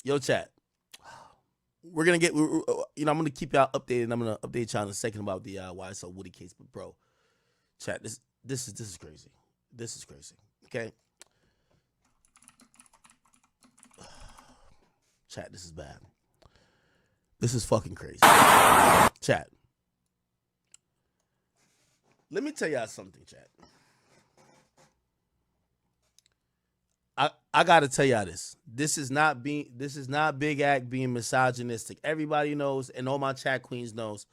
Yo, chat. We're gonna get, I'm gonna keep y'all updated. And I'm gonna update y'all in a second about the YSL Woody case. But bro, chat, this is crazy. This is crazy. Okay, chat, this is bad. This is fucking crazy. Chat. Let me tell y'all something, chat. I gotta tell y'all this. This is not Big Act being misogynistic. Everybody knows, and all my chat queens knows.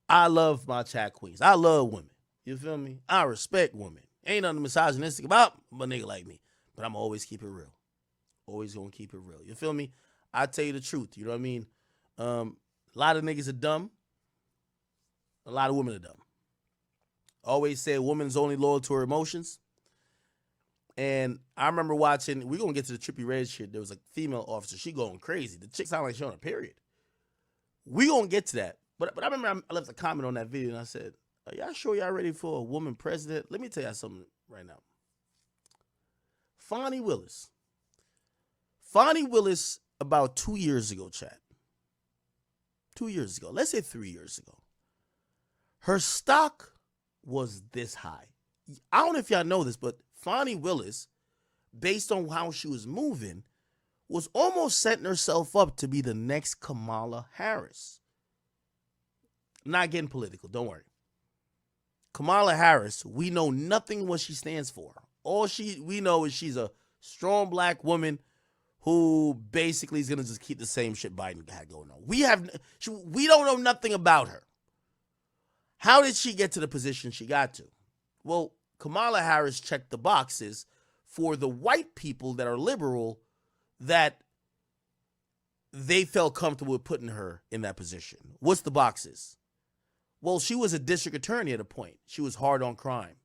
I love my chat queens. I love women. You feel me? I respect women. Ain't nothing misogynistic about a nigga like me. But I'm always keep it real. Always gonna keep it real. You feel me? I tell you the truth. You know what I mean? A lot of niggas are dumb. A lot of women are dumb. Always say a woman's only loyal to her emotions. And I remember watching, we're going to get to the Trippie Redd shit. There was a female officer. She going crazy. The chick sounded like she on a period. We going to get to that. But I remember I left a comment on that video and I said, are y'all sure y'all ready for a woman president? Let me tell y'all something right now. Fani Willis. Fani Willis about 2 years ago, chat. 2 years ago. Let's say 3 years ago. Her stock was this high. I don't know if y'all know this, but Fani Willis, based on how she was moving, was almost setting herself up to be the next Kamala Harris. I'm not getting political, don't worry. Kamala Harris, we know nothing what she stands for. All we know is she's a strong black woman who basically is going to just keep the same shit Biden had going on. We don't know nothing about her. How did she get to the position she got to? Well, Kamala Harris checked the boxes for the white people that are liberal that they felt comfortable with putting her in that position. What's the boxes? Well, she was a district attorney at a point. She was hard on crime.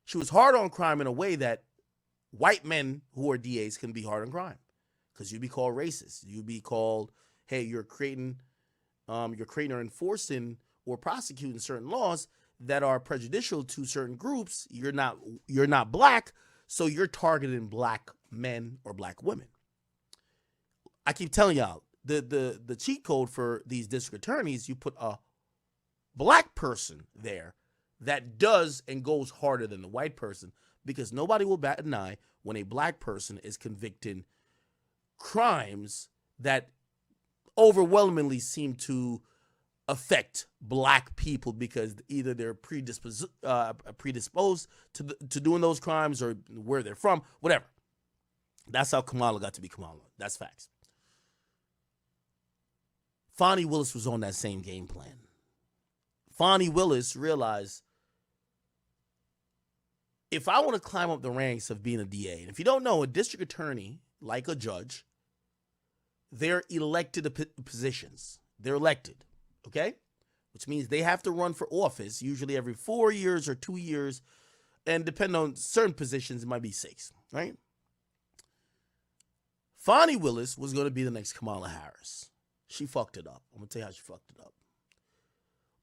She was hard on crime in a way that white men who are DAs can be hard on crime because you'd be called racist. You'd be called, hey, you're creating or enforcing or prosecuting certain laws that are prejudicial to certain groups. You're not black, so you're targeting black men or black women. I keep telling y'all, the cheat code for these district attorneys, you put a black person there that does and goes harder than the white person, because nobody will bat an eye when a black person is convicting crimes that overwhelmingly seem to affect black people because either they're predisposed to doing those crimes or where they're from, whatever. That's how Kamala got to be Kamala. That's facts. Fani Willis was on that same game plan. Fani Willis realized, if I want to climb up the ranks of being a DA, and if you don't know, a district attorney, like a judge, they're elected positions. They're elected. Okay? Which means they have to run for office, usually every 4 years or 2 years, and depending on certain positions, it might be 6, right? Fani Willis was going to be the next Kamala Harris. She fucked it up. I'm going to tell you how she fucked it up.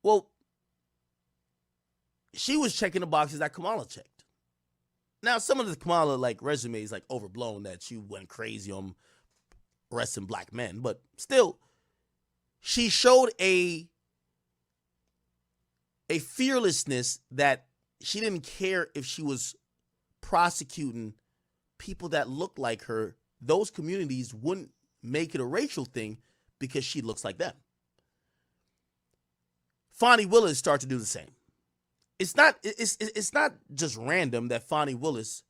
Well, she was checking the boxes that Kamala checked. Now, some of the Kamala resume is overblown, that she went crazy on arresting black men, but still, she showed a fearlessness that she didn't care if she was prosecuting people that looked like her. Those communities wouldn't make it a racial thing because she looks like them. Fani Willis started to do the same. It's not just random that Fani Willis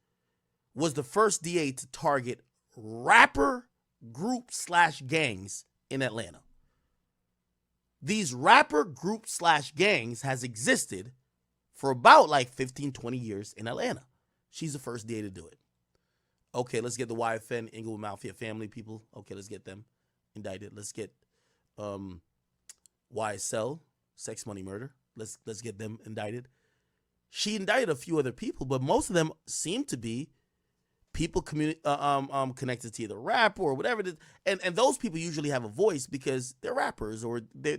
was the first DA to target rapper group/gangs in Atlanta. These rapper group/gangs has existed for about 15, 20 years in Atlanta. She's the first DA to do it. Okay, let's get the YFN, Inglewood Mafia family people. Okay, let's get them indicted. Let's get YSL, Sex Money Murder. Let's get them indicted. She indicted a few other people, but most of them seem to be people connected to either rap or whatever it is. And those people usually have a voice because they're rappers or they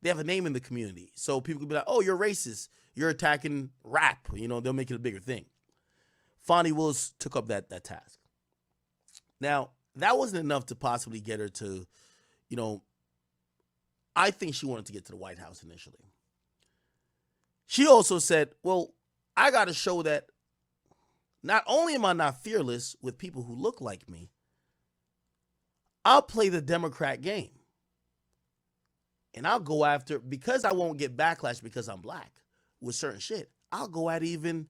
have a name in the community. So people can be like, oh, you're racist. You're attacking rap. They'll make it a bigger thing. Fani Willis took up that task. Now, that wasn't enough to possibly get her to, you know, I think she wanted to get to the White House initially. She also said, well, I got to show that not only am I not fearless with people who look like me, I'll play the Democrat game. And I'll go after, because I won't get backlash because I'm black with certain shit, I'll go at even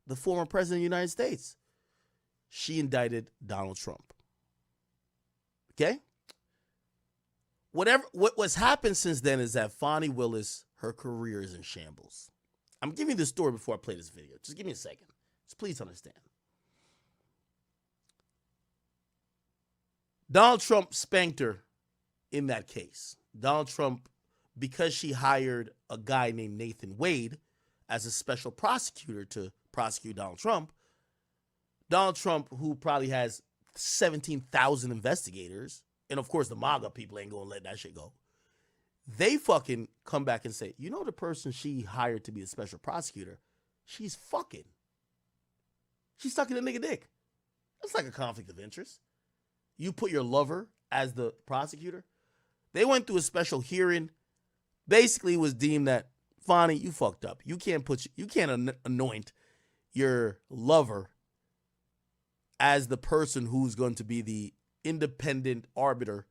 the former president of the United States. She indicted Donald Trump. Okay? What's happened since then is that Fani Willis, her career is in shambles. I'm giving you this story before I play this video. Just give me a second. Just please understand. Donald Trump spanked her in that case. Donald Trump, because she hired a guy named Nathan Wade as a special prosecutor to prosecute Donald Trump, who probably has 17,000 investigators, and of course the MAGA people ain't gonna let that shit go, they fucking come back and say, you know, the person she hired to be a special prosecutor, she's fucking. She's sucking a nigga dick. That's like a conflict of interest. You put your lover as the prosecutor. They went through a special hearing. Basically, it was deemed that, Fani, you fucked up. You can't anoint your lover as the person who's going to be the independent arbiter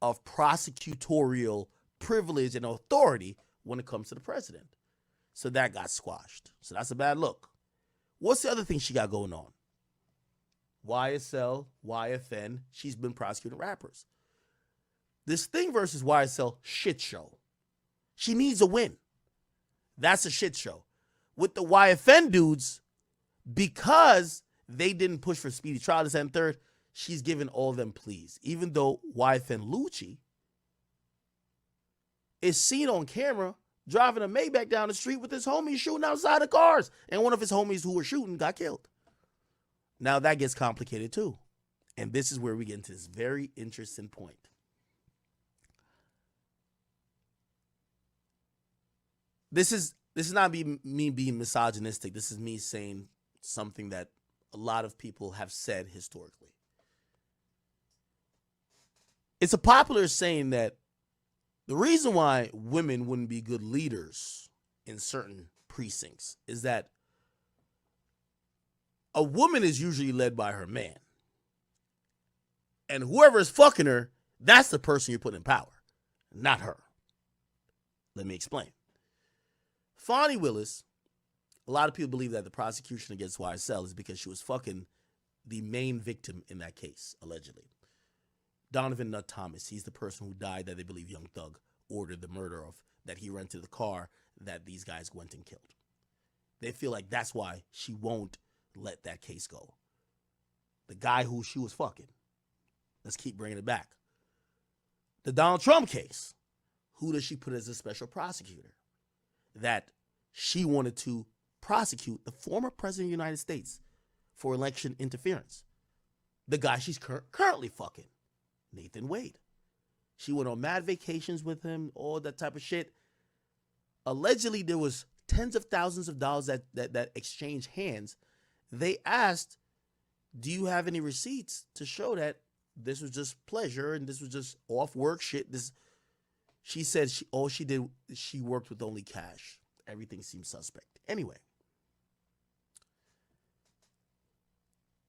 of prosecutorial privilege and authority when it comes to the president. So that got squashed. So that's a bad look. What's the other thing she got going on? YSL, YFN, she's been prosecuting rappers. This thing versus YSL, shit show. She needs a win. That's a shit show. With the YFN dudes, because they didn't push for speedy trial this and third, she's giving all of them pleas. Even though YFN Lucci is seen on camera driving a Maybach down the street with his homies shooting outside the cars. And one of his homies who were shooting got killed. Now that gets complicated too. And this is where we get into this very interesting point. This is not me being misogynistic. This is me saying something that a lot of people have said historically. It's a popular saying that the reason why women wouldn't be good leaders in certain precincts is that a woman is usually led by her man. And whoever is fucking her, that's the person you're putting in power, not her. Let me explain. Fani Willis, a lot of people believe that the prosecution against YSL is because she was fucking the main victim in that case, allegedly. Donovan Nutt Thomas, he's the person who died that they believe Young Thug ordered the murder of, that he rented the car that these guys went and killed. They feel like that's why she won't let that case go. The guy who she was fucking. Let's keep bringing it back. The Donald Trump case. Who does she put as a special prosecutor? That she wanted to prosecute the former president of the United States for election interference. The guy she's currently fucking, Nathan Wade. She went on mad vacations with him, all that type of shit. Allegedly, there was tens of thousands of dollars that exchanged hands. They asked, do you have any receipts to show that this was just pleasure and this was just off work shit? She said she worked with only cash. Everything seemed suspect. Anyway,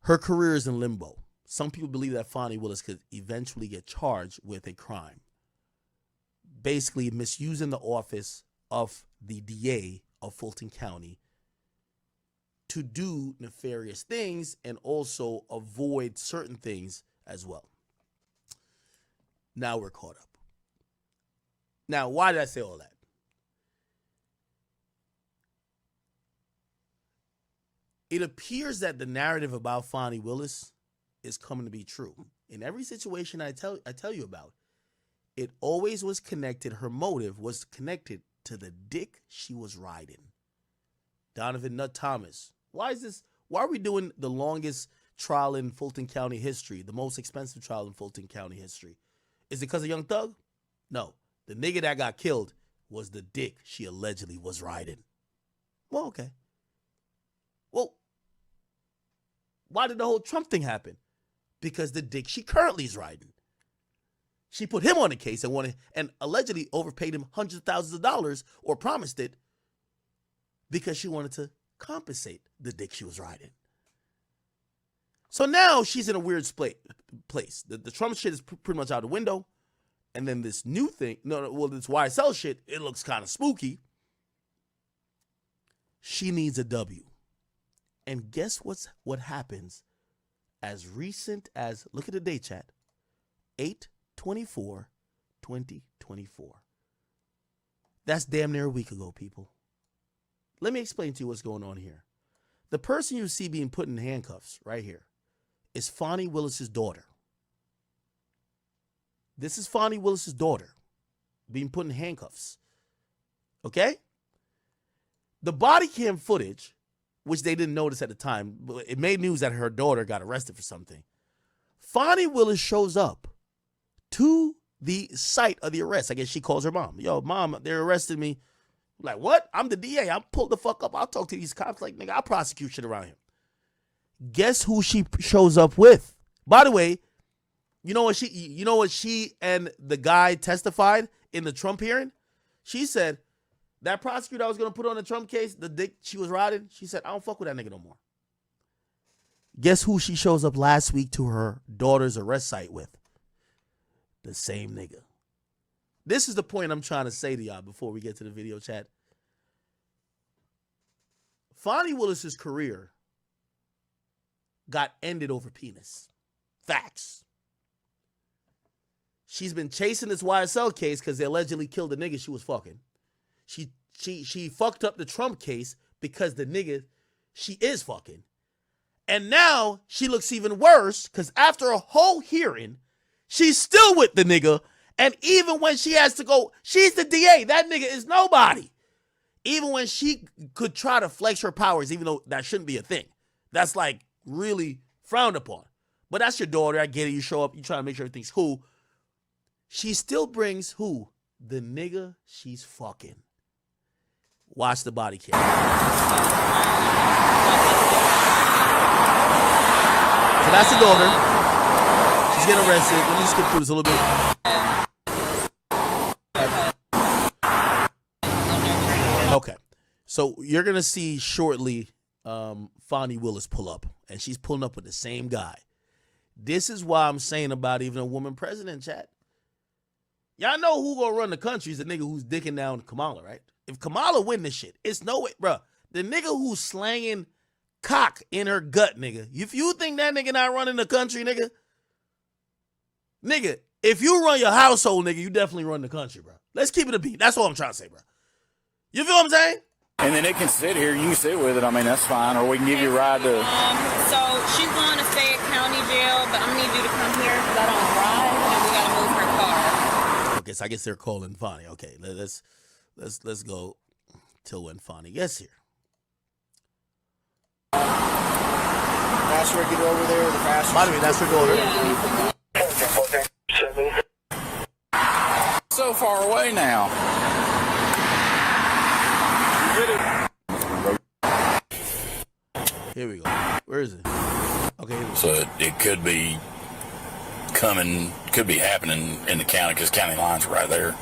her career is in limbo. Some people believe that Fani Willis could eventually get charged with a crime. Basically, misusing the office of the DA of Fulton County to do nefarious things and also avoid certain things as well. Now we're caught up. Now, why did I say all that? It appears that the narrative about Fani Willis is coming to be true. In every situation I tell you about, it always was connected, her motive was connected to the dick she was riding. Donovan Nutt Thomas. Why are we doing the longest trial in Fulton County history, the most expensive trial in Fulton County history? Is it because of Young Thug? No. The nigga that got killed was the dick she allegedly was riding. Well, okay. Well, why did the whole Trump thing happen? because the dick she currently is riding. She put him on the case and allegedly overpaid him hundreds of thousands of dollars or promised it because she wanted to compensate the dick she was riding. So now she's in a weird place. The Trump shit is pretty much out the window. And then this new thing, this YSL shit, it looks kind of spooky. She needs a W. And guess what happens as recent as, look at the date, chat, 8/24/2024. That's damn near a week ago, people. Let me explain to you what's going on here. The person you see being put in handcuffs right here is Fani Willis's daughter. This is Fani Willis's daughter being put in handcuffs. Okay? The body cam footage, which they didn't notice at the time, but it made news that her daughter got arrested for something. Fani Willis shows up to the site of the arrest. I guess she calls her mom. Yo, mom, they're arresting me. Like, what? I'm the DA. I'm pulled the fuck up. I'll talk to these cops. Like, nigga, I'll prosecute shit around him. Guess who she shows up with? By the way, you know what she and the guy testified in the Trump hearing? She said, that prosecutor I was going to put on the Trump case, the dick she was riding, she said, I don't fuck with that nigga no more. Guess who she shows up last week to her daughter's arrest site with? The same nigga. This is the point I'm trying to say to y'all before we get to the video chat. Fani Willis's career got ended over penis. Facts. She's been chasing this YSL case because they allegedly killed the nigga she was fucking. She fucked up the Trump case because the nigga she is fucking. And now she looks even worse because after a whole hearing, she's still with the nigga. And even when she has to go, she's the DA. That nigga is nobody. Even when she could try to flex her powers, even though that shouldn't be a thing. That's like really frowned upon. But that's your daughter. I get it. You show up. You try to make sure everything's cool. She still brings who? The nigga she's fucking. Watch the body cam. So that's the daughter. She's getting arrested. Let me skip through this a little bit. Okay. So you're going to see shortly Fani Willis pull up. And she's pulling up with the same guy. This is why I'm saying about even a woman president, chat. Y'all know who gonna run the country is the nigga who's dicking down Kamala, right? If Kamala win this shit, it's no way, bro. The nigga who's slanging cock in her gut, nigga. If you think that nigga not running the country, nigga, if you run your household, nigga, you definitely run the country, bro. Let's keep it a beat. That's all I'm trying to say, bro. You feel what I'm saying? And then it can sit here. You can sit with it. I mean, that's fine. Or we can give you a ride to... So she's going to stay at county jail, but I'm going to need you to come here because I don't drive, and we got to move her car. Okay, so I guess they're calling Fani. Okay, let's go till when Fani gets here. The faster I get over there, the faster... By the way, that's her daughter. Yeah. So far away now. Here we go. Where is it? Okay. Here we go. So it could be happening in the county because county lines are right there.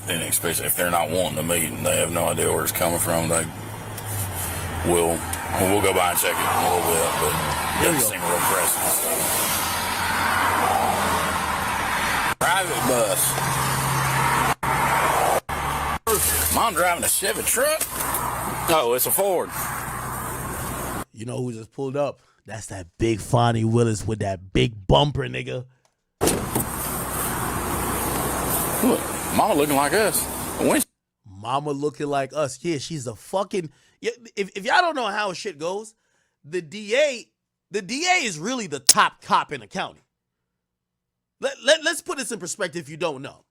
Especially if they're not wanting to meet and they have no idea where it's coming from, we'll go by and check it in a little bit, but it doesn't seem real pressing. Private bus. Mom driving a Chevy truck? Oh, it's a Ford. You know who just pulled up? That's that big Fani Willis with that big bumper, nigga. Look, Mama looking like us. Mama looking like us. Yeah, she's a fucking... If y'all don't know how shit goes, the DA is really the top cop in the county. Let's put this in perspective if you don't know.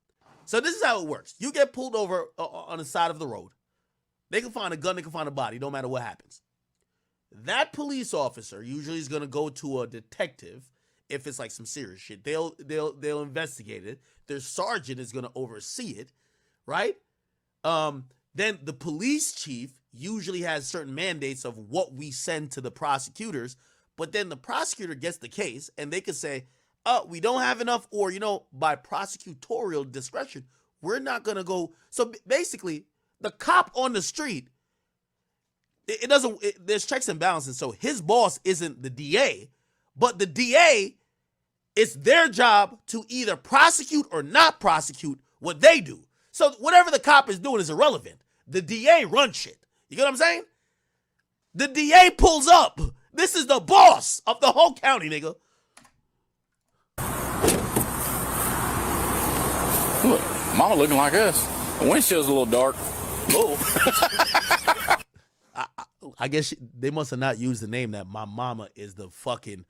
So this is how it works. You get pulled over on the side of the road. They can find a gun, they can find a body, no matter what happens. That police officer usually is going to go to a detective if it's like some serious shit. They'll investigate it. Their sergeant is going to oversee it, right? Then the police chief usually has certain mandates of what we send to the prosecutors, but then the prosecutor gets the case and they can say, oh, we don't have enough, or, by prosecutorial discretion, we're not going to go. So basically, the cop on the street, there's checks and balances. So his boss isn't the DA, but the DA, it's their job to either prosecute or not prosecute what they do. So whatever the cop is doing is irrelevant. The DA runs shit. You get what I'm saying? The DA pulls up. This is the boss of the whole county, nigga. Look, mama looking like us. The windshield's a little dark. Oh. I guess they must have not used the name that my mama is the fucking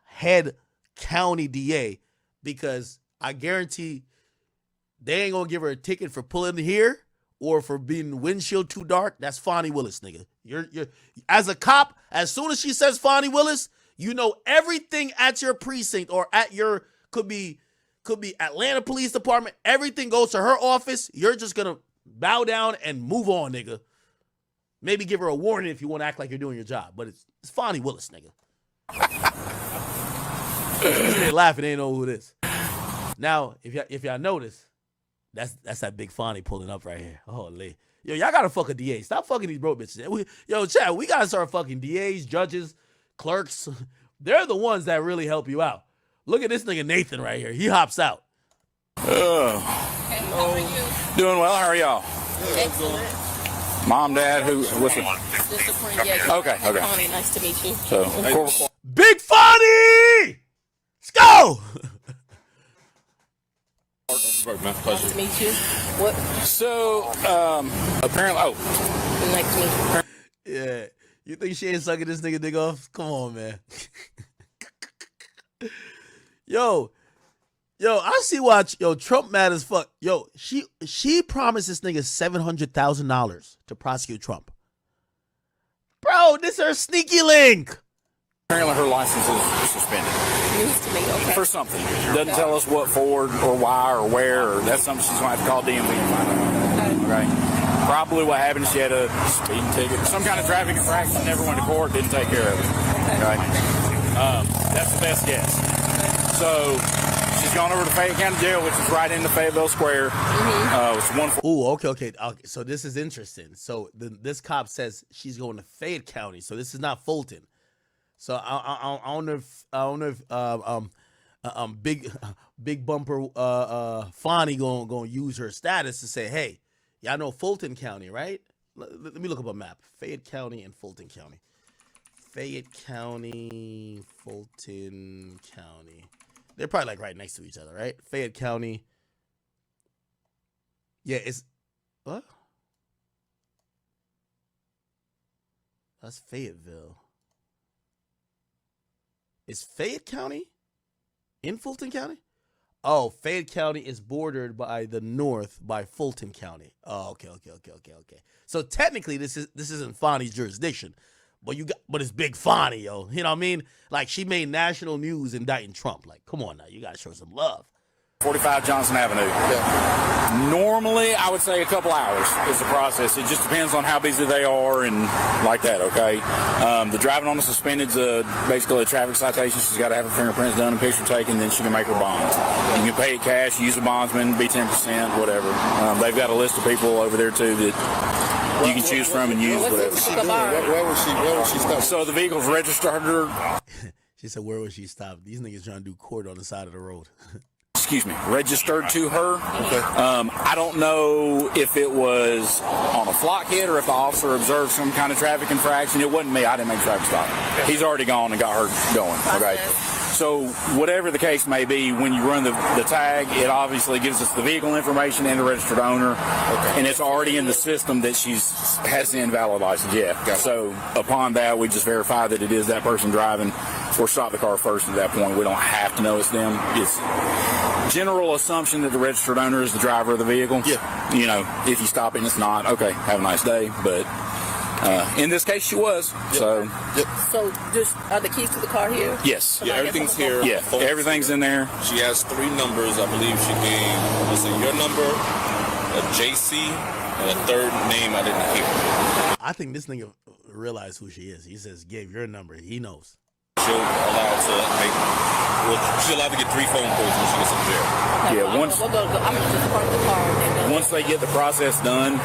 head county DA, because I guarantee they ain't gonna give her a ticket for pulling here or for being windshield too dark. That's Fani Willis, nigga. You're as a cop, as soon as she says Fani Willis, you know everything at your precinct or at your could be Atlanta Police Department, everything goes to her office. You're just gonna bow down and move on, nigga. Maybe give her a warning if you want to act like you're doing your job, but it's Fani Willis, nigga. They laughing, they ain't know who it is. Now, if y'all notice, that's that big Fani pulling up right here. Holy. Yo, y'all gotta fuck a DA. Stop fucking these broke bitches. Chad, we gotta start fucking DAs, judges, clerks. They're the ones that really help you out. Look at this nigga Nathan right here. He hops out. Hey, how are you? Doing well. How are y'all? Excellent. Mom, Dad, what's it? This is friend, yeah. Okay. Connie, nice to meet you. So, Big Fani! Let's go! Nice to meet you. What? So, apparently, Nice to meet you. Yeah. You think she ain't sucking this nigga dick off? Come on, man. Yo, I see why Trump mad as fuck. Yo, she promised this nigga $700,000 to prosecute Trump. Bro, this is her sneaky link. apparently her license is suspended. News to me, okay. For something. Doesn't tell us what for or why or where, or that's something she's going to have to call DMV and find out. Okay. Probably what happened is she had a speeding ticket, some kind of traffic infraction, never went to court, didn't take care of it. Okay. That's the best guess. So she's gone over to Fayette County Jail, which is right in the Fayetteville Square. It's one. Ooh, okay. So this is interesting. So this cop says she's going to Fayette County. So this is not Fulton. So I don't know if big bumper Fani gonna use her status to say, hey, y'all know Fulton County, right? Let me look up a map. Fayette County and Fulton County. Fayette County, Fulton County. They're probably like right next to each other, right? Fayette County. Yeah, it's what? That's Fayetteville. Is Fayette County in Fulton County? Oh, Fayette County is bordered by the north by Fulton County. Oh, okay. So technically, this isn't Fani's jurisdiction, but it's Big Fani, yo. You know what I mean? Like, she made national news indicting Trump. Like, come on now, you gotta show some love. 45 Johnson Avenue. Yeah. Normally, I would say a couple hours is the process. It just depends on how busy they are and like that, okay? The driving on the suspended's basically a traffic citation. She's got to have her fingerprints done and picture taken, then she can make her bond. You can pay it cash, use a bondsman, be 10%, whatever. They've got a list of people over there, too, that you can choose from and use, whatever. Where would she stop? So the vehicle's registered her. She said, where would she stop? These niggas trying to do court on the side of the road. Registered to her. Okay. I don't know if it was on a flock hit or if the officer observed some kind of traffic infraction. It wasn't me. I didn't make a traffic stop. He's already gone and got her going. Okay. So whatever the case may be, when you run the tag, it obviously gives us the vehicle information and the registered owner. Okay. And it's already in the system that has the invalid license. Yeah. Gotcha. So upon that, we just verify that it is that person driving or stop the car first at that point. We don't have to know it's them. It's general assumption that the registered owner is the driver of the vehicle. Yeah. You know, if you stop it and it's not, okay, have a nice day. But in this case, she was. Yep. So. Yep. So, just are the keys to the car here? Yes. Yeah, everything's here. Yeah, everything's in there. She has 3 numbers. I believe she gave, your number, a JC, and a third name I didn't hear. I think this nigga realized who she is. He says, "Give your number." He knows. She's allowed to get 3 phone calls when she gets in jail. Yeah, I'm just park the car. And once they get the process done,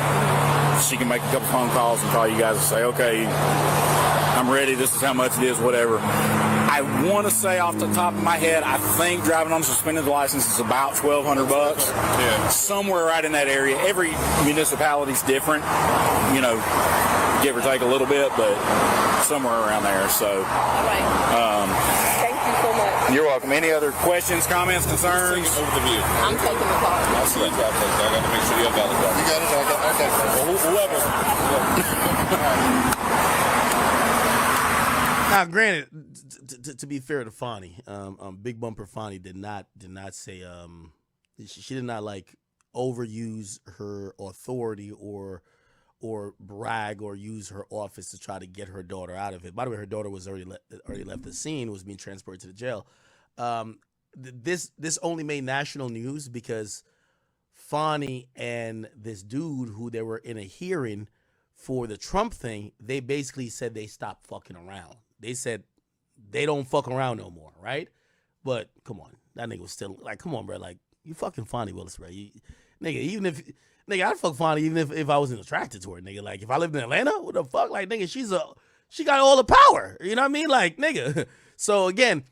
she can make a couple phone calls and call you guys and say, okay, I'm ready. This is how much it is, whatever. I want to say off the top of my head, I think driving on a suspended license is about $1,200. Yeah. Somewhere right in that area. Every municipality's different, you know, give or take a little bit, but somewhere around there. So, all right. Thank you so much. You're welcome. Any other questions, comments, concerns? Over the vehicle. I'm taking the car. I'll see you. I got to make sure you have valid driver. You got it? I got it. Whoever. Now, granted, to be fair to Fani, Big Bumper Fani did not say she did not like overuse her authority or brag or use her office to try to get her daughter out of it. By the way, her daughter was already left the scene, was being transported to the jail. This only made national news because Fani and this dude who they were in a hearing for the Trump thing, they basically said they stopped fucking around. They said they don't fuck around no more, right? But come on, that nigga was still like, come on, bro, like you fucking Fani Willis, bro. Nigga, I'd fuck Fani even if I wasn't attracted to her, nigga. Like if I lived in Atlanta, what the fuck, like nigga, she got all the power, you know what I mean? Like nigga. So again,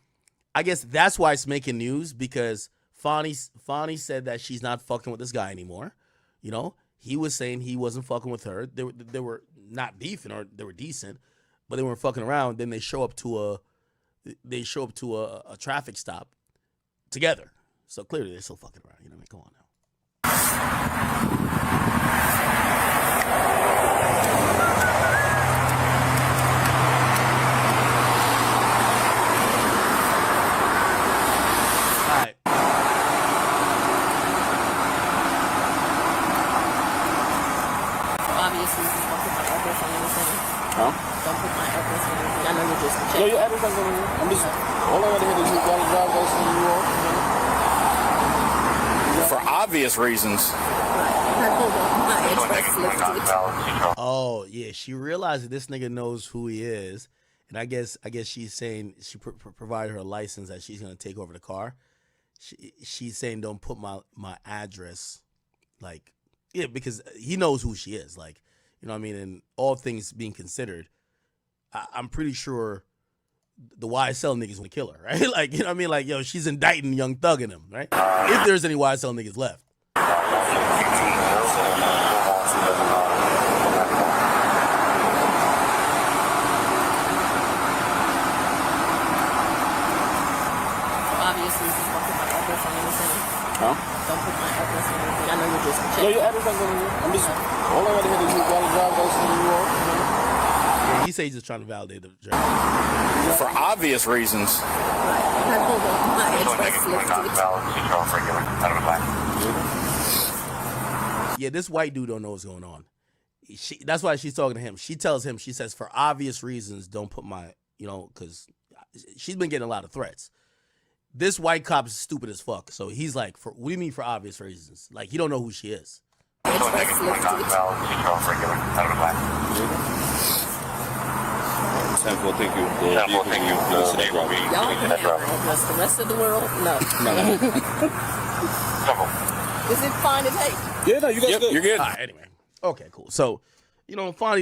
I guess that's why it's making news because Fani said that she's not fucking with this guy anymore. You know, he was saying he wasn't fucking with her. They were not beefing or they were decent, but they weren't fucking around. Then they show up to a traffic stop together. So clearly they're still fucking around. You know what I mean? Come on now. All right. Obviously, don't put my address on anything. Huh? Don't put my address on anything. I know you're just Yeah, checking. your address ain't going to I'm just, all I want to hear is you got a driver's license in New York. For obvious reasons. Oh yeah, she realized that this nigga knows who he is, and I guess she's saying she provided her a license that she's gonna take over the car. She's saying don't put my address, like yeah, because he knows who she is, like you know what I mean. And all things being considered, I'm pretty sure the YSL niggas gonna kill her, right? Like you know what I mean. Like yo, she's indicting Young Thug in him, right? If there's any YSL niggas left. Obviously, don't put my address on anything. Huh? Don't put my address on anything. I know you're just Yeah, checking. your address ain't going to I'm just, all I want to hear is you got a driver's license in New York. Yeah, he says he's just trying to validate the journey. For obvious reasons. Yeah, this white dude don't know what's going on. That's why she's talking to him. She tells him, she says, for obvious reasons, don't put my, you know, because she's been getting a lot of threats. This white cop is stupid as fuck. So he's like, what do you mean for obvious reasons? Like, he don't know who she is. Temple, thank you. Temple, thank you. Y'all can have my address. The rest of the world, no. Is it fine to take? Yeah, no, you guys good. You're good. All right, anyway. Okay, cool. So, you know, Fani